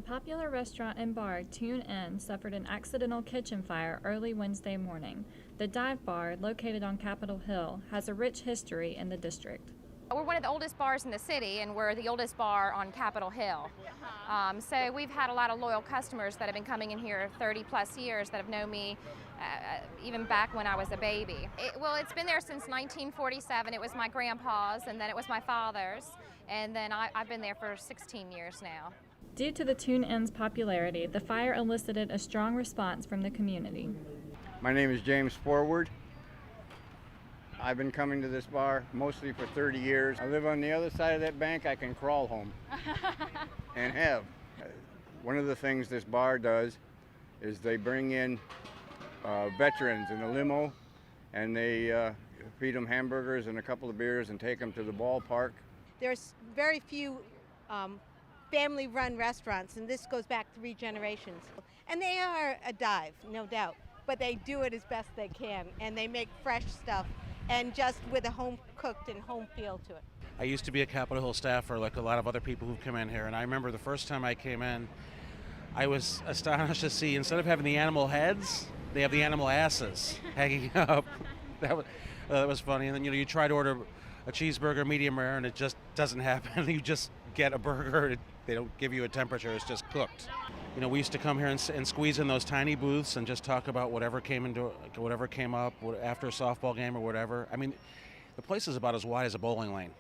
The popular restaurant and bar Tune Inn suffered an accidental kitchen fire early Wednesday morning. The dive bar, located on Capitol Hill, has a rich history in the district. We're one of the oldest bars in the city, and we're the oldest bar on Capitol Hill. So we've had a lot of loyal customers that have been coming in here 30 plus years that have known me even back when I was a baby. It's been there since 1947. It was my grandpa's, and then it was my father's, and then I've been there for 16 years now. Due to the Tune Inn's popularity, the fire elicited a strong response from the community. My name is James Forward. I've been coming to this bar mostly for 30 years. I live on the other side of that bank. I can crawl home and have. One of the things this bar does is they bring in veterans in a limo, and they feed them hamburgers and a couple of beers and take them to the ballpark. There's very few family-run restaurants, and this goes back 3 generations. And they are a dive, no doubt, but they do it as best they can, and they make fresh stuff, and just with a home-cooked and home feel to it. I used to be a Capitol Hill staffer like a lot of other people who've come in here, and I remember the first time I came in, I was astonished to see, instead of having the animal heads, they have the animal asses hanging up. That was funny. And then, you try to order a cheeseburger medium rare, and it just doesn't happen. You just get a burger. They don't give you a temperature. It's just cooked. We used to come here and squeeze in those tiny booths and just talk about whatever came up after a softball game or whatever. I mean, the place is about as wide as a bowling lane.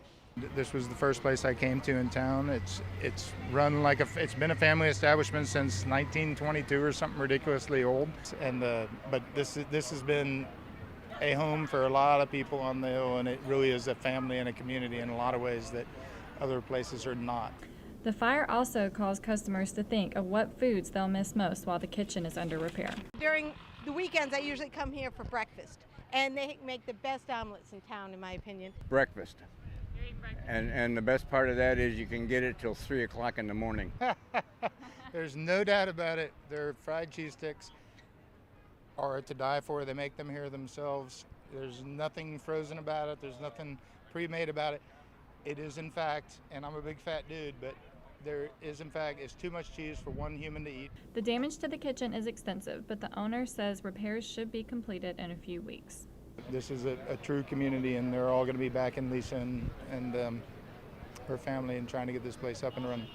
This was the first place I came to in town. It's run like it's been a family establishment since 1922 or something ridiculously old. But this has been a home for a lot of people on the hill, and it really is a family and a community in a lot of ways that other places are not. The fire also caused customers to think of what foods they'll miss most while the kitchen is under repair. During the weekends, I usually come here for breakfast, and they make the best omelets in town, in my opinion. Breakfast. And the best part of that is you can get it till 3 o'clock in the morning. There's no doubt about it. Their fried cheese sticks are to die for. They make them here themselves. There's nothing frozen about it. There's nothing pre-made about it. It is, in fact, and I'm a big fat dude, but there is, in fact, it's too much cheese for one human to eat. The damage to the kitchen is extensive, but the owner says repairs should be completed in a few weeks. This is a true community, and they're all going to be backing Lisa and her family and trying to get this place up and running.